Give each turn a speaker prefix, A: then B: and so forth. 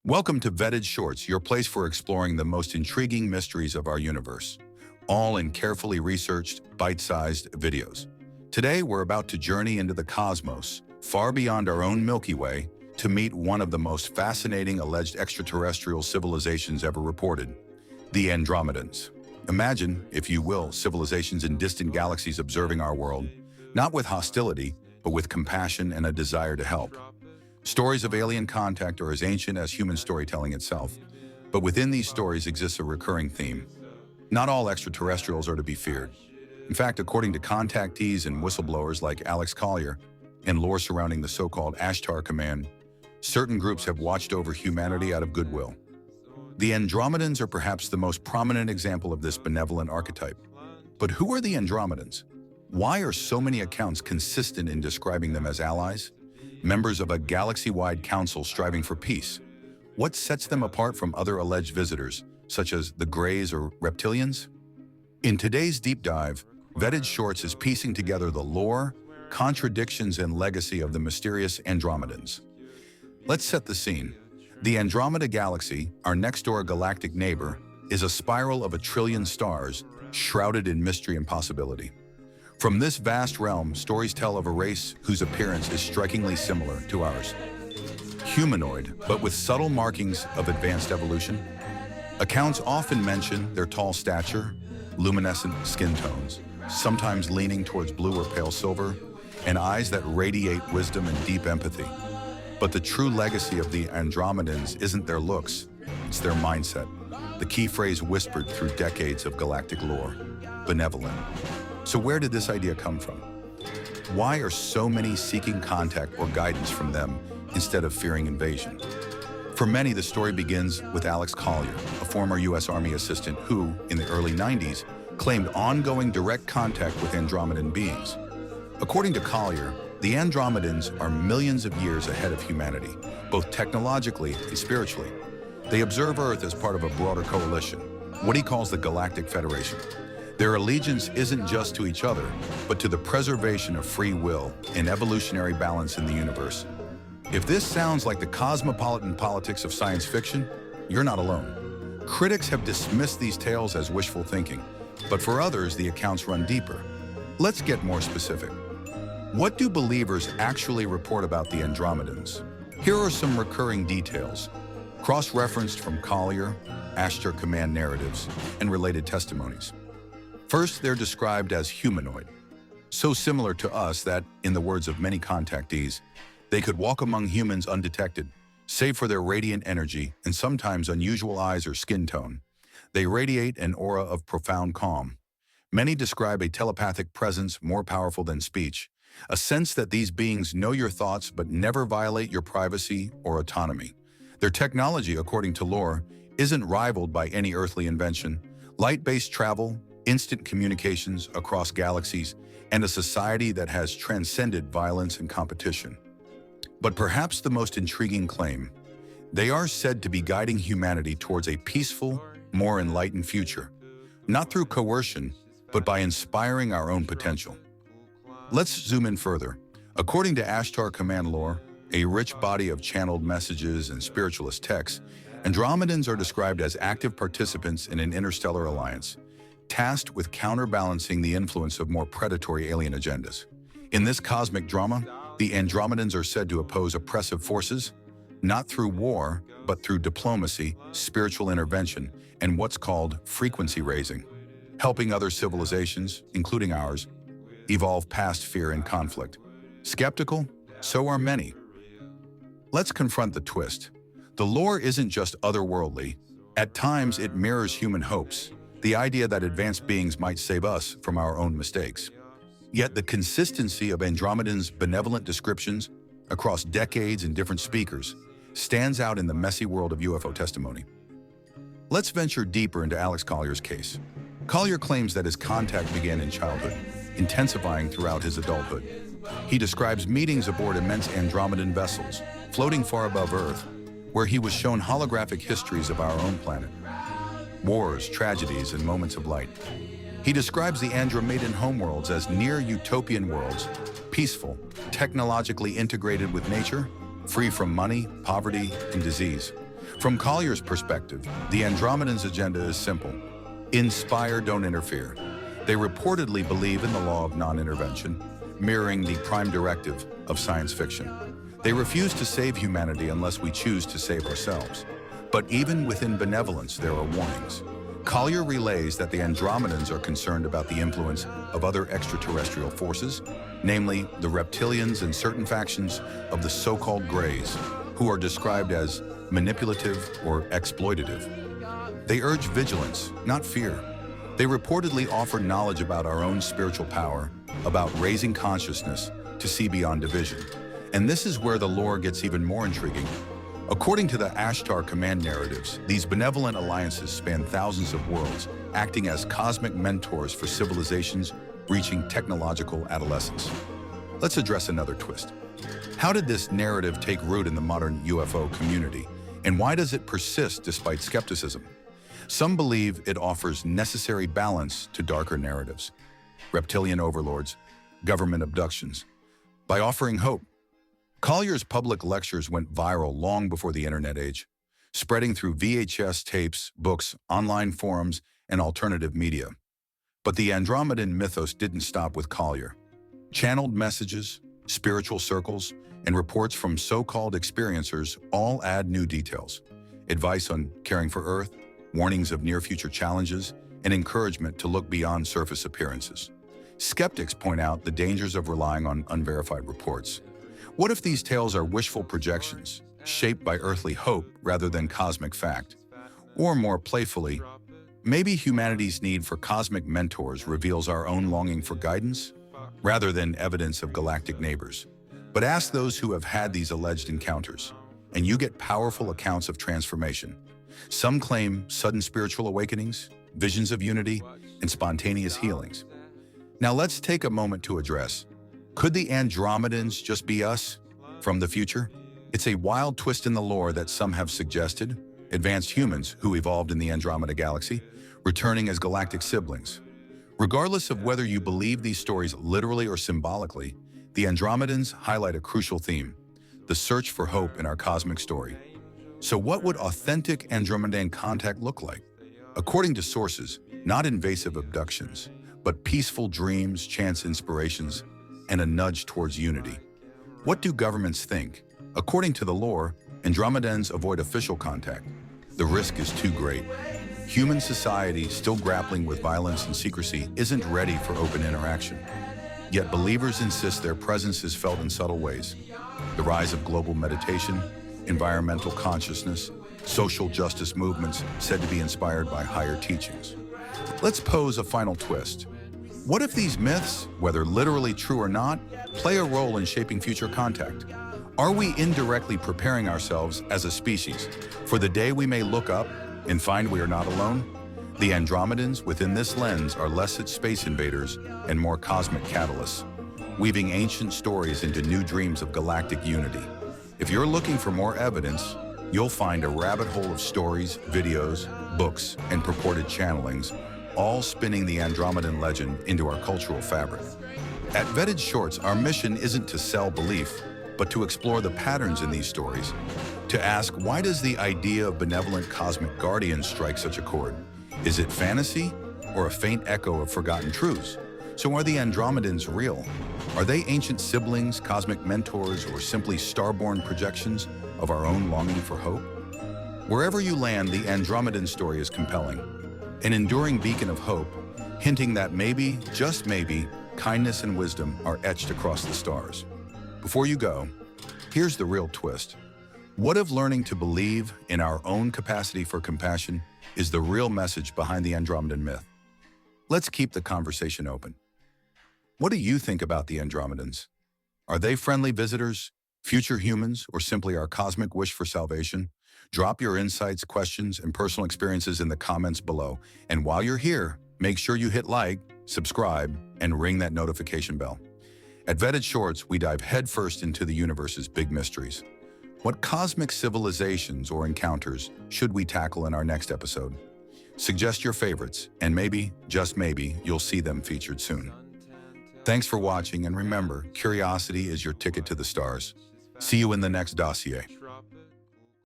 A: Welcome to Vetted Shorts, your place for exploring the most intriguing mysteries of our universe, all in carefully researched, bite-sized videos. Today, we're about to journey into the cosmos, far beyond our own Milky Way, to meet one of the most fascinating alleged extraterrestrial civilizations ever reported, the Andromedans. Imagine, if you will, civilizations in distant galaxies observing our world, not with hostility, but with compassion and a desire to help. Stories of alien contact are as ancient as human storytelling itself, but within these stories exists a recurring theme. Not all extraterrestrials are to be feared. In fact, according to contactees and whistleblowers like Alex Collier and lore surrounding the so-called Ashtar Command, certain groups have watched over humanity out of goodwill. The Andromedans are perhaps the most prominent example of this benevolent archetype. But who are the Andromedans? Why are so many accounts consistent in describing them as allies? Members of a galaxy-wide council striving for peace? What sets them apart from other alleged visitors, such as the Greys or reptilians? In today's deep dive, Vetted Shorts is piecing together the lore, contradictions, and legacy of the mysterious Andromedans. Let's set the scene. The Andromeda Galaxy, our next-door galactic neighbor, is a spiral of 1 trillion stars, shrouded in mystery and possibility. From this vast realm, stories tell of a race whose appearance is strikingly similar to ours. Humanoid, but with subtle markings of advanced evolution. Accounts often mention their tall stature, luminescent skin tones, sometimes leaning towards blue or pale silver, and eyes that radiate wisdom and deep empathy. But the true legacy of the Andromedans isn't their looks, it's their mindset. The key phrase whispered through decades of galactic lore: benevolent. So where did this idea come from? Why are so many seeking contact or guidance from them instead of fearing invasion? For many, the story begins with Alex Collier, a former U.S. Army assistant who, in the early 90s, claimed ongoing direct contact with Andromedan beings. According to Collier, the Andromedans are millions of years ahead of humanity, both technologically and spiritually. They observe Earth as part of a broader coalition, what he calls the Galactic Federation. Their allegiance isn't just to each other, but to the preservation of free will and evolutionary balance in the universe. If this sounds like the cosmopolitan politics of science fiction, you're not alone. Critics have dismissed these tales as wishful thinking, but for others, the accounts run deeper. Let's get more specific. What do believers actually report about the Andromedans? Here are some recurring details, cross-referenced from Collier, Ashtar Command narratives, and related testimonies. First, they're described as humanoid, so similar to us that, in the words of many contactees, they could walk among humans undetected, save for their radiant energy and sometimes unusual eyes or skin tone. They radiate an aura of profound calm. Many describe a telepathic presence more powerful than speech, a sense that these beings know your thoughts but never violate your privacy or autonomy. Their technology, according to lore, isn't rivaled by any earthly invention. Light-based travel, instant communications across galaxies, and a society that has transcended violence and competition. But perhaps the most intriguing claim: they are said to be guiding humanity towards a peaceful, more enlightened future, not through coercion, but by inspiring our own potential. Let's zoom in further. According to Ashtar Command lore, a rich body of channeled messages and spiritualist texts, Andromedans are described as active participants in an interstellar alliance, tasked with counterbalancing the influence of more predatory alien agendas. In this cosmic drama, the Andromedans are said to oppose oppressive forces, not through war, but through diplomacy, spiritual intervention, and what's called frequency raising, helping other civilizations, including ours, evolve past fear and conflict. Skeptical? So are many. Let's confront the twist. The lore isn't just otherworldly. At times, it mirrors human hopes, the idea that advanced beings might save us from our own mistakes. Yet the consistency of Andromedans' benevolent descriptions across decades and different speakers stands out in the messy world of UFO testimony. Let's venture deeper into Alex Collier's case. Collier claims that his contact began in childhood, intensifying throughout his adulthood. He describes meetings aboard immense Andromedan vessels, floating far above Earth, where he was shown holographic histories of our own planet. Wars, tragedies, and moments of light. He describes the Andromedan homeworlds as near-utopian worlds, peaceful, technologically integrated with nature, free from money, poverty, and disease. From Collier's perspective, the Andromedans' agenda is simple. Inspire, don't interfere. They reportedly believe in the law of non-intervention, mirroring the prime directive of science fiction. They refuse to save humanity unless we choose to save ourselves. But even within benevolence, there are warnings. Collier relays that the Andromedans are concerned about the influence of other extraterrestrial forces, namely the reptilians and certain factions of the so-called Greys, who are described as manipulative or exploitative. They urge vigilance, not fear. They reportedly offer knowledge about our own spiritual power, about raising consciousness to see beyond division. And this is where the lore gets even more intriguing. According to the Ashtar Command narratives, these benevolent alliances span thousands of worlds, acting as cosmic mentors for civilizations reaching technological adolescence. Let's address another twist. How did this narrative take root in the modern UFO community, and why does it persist despite skepticism? Some believe it offers necessary balance to darker narratives, reptilian overlords, government abductions. By offering hope, Collier's public lectures went viral long before the internet age, spreading through VHS tapes, books, online forums, and alternative media. But the Andromedan mythos didn't stop with Collier. Channeled messages, spiritual circles, and reports from so-called experiencers all add new details. Advice on caring for Earth, warnings of near-future challenges, and encouragement to look beyond surface appearances. Skeptics point out the dangers of relying on unverified reports. What if these tales are wishful projections, shaped by earthly hope rather than cosmic fact? Or more playfully, maybe humanity's need for cosmic mentors reveals our own longing for guidance, rather than evidence of galactic neighbors. But ask those who have had these alleged encounters, and you get powerful accounts of transformation. Some claim sudden spiritual awakenings, visions of unity, and spontaneous healings. Now let's take a moment to address, could the Andromedans just be us from the future? It's a wild twist in the lore that some have suggested, advanced humans who evolved in the Andromeda galaxy, returning as galactic siblings. Regardless of whether you believe these stories literally or symbolically, the Andromedans highlight a crucial theme, the search for hope in our cosmic story. So what would authentic Andromedan contact look like? According to sources, not invasive abductions, but peaceful dreams, chance inspirations, and a nudge towards unity. What do governments think? According to the lore, Andromedans avoid official contact. The risk is too great. Human society, still grappling with violence and secrecy, isn't ready for open interaction. Yet believers insist their presence is felt in subtle ways. The rise of global meditation, environmental consciousness, social justice movements said to be inspired by higher teachings. Let's pose a final twist. What if these myths, whether literally true or not, play a role in shaping future contact? Are we indirectly preparing ourselves as a species for the day we may look up and find we are not alone? The Andromedans within this lens are less space invaders and more cosmic catalysts, weaving ancient stories into new dreams of galactic unity. If you're looking for more evidence, you'll find a rabbit hole of stories, videos, books, and purported channelings, all spinning the Andromedan legend into our cultural fabric. At Vetted Shorts, our mission isn't to sell belief, but to explore the patterns in these stories, to ask, why does the idea of benevolent cosmic guardians strike such a chord? Is it fantasy or a faint echo of forgotten truths? So are the Andromedans real? Are they ancient siblings, cosmic mentors, or simply starborn projections of our own longing for hope? Wherever you land, the Andromedan story is compelling, an enduring beacon of hope, hinting that maybe, just maybe, kindness and wisdom are etched across the stars. Before you go, here's the real twist. What if learning to believe in our own capacity for compassion is the real message behind the Andromedan myth? Let's keep the conversation open. What do you think about the Andromedans? Are they friendly visitors, future humans, or simply our cosmic wish for salvation? Drop your insights, questions, and personal experiences in the comments below. And while you're here, make sure you hit like, subscribe, and ring that notification bell. At Vetted Shorts, we dive headfirst into the universe's big mysteries. What cosmic civilizations or encounters should we tackle in our next episode? Suggest your favorites, and maybe, just maybe, you'll see them featured soon. Thanks for watching, and remember, curiosity is your ticket to the stars. See you in the next dossier.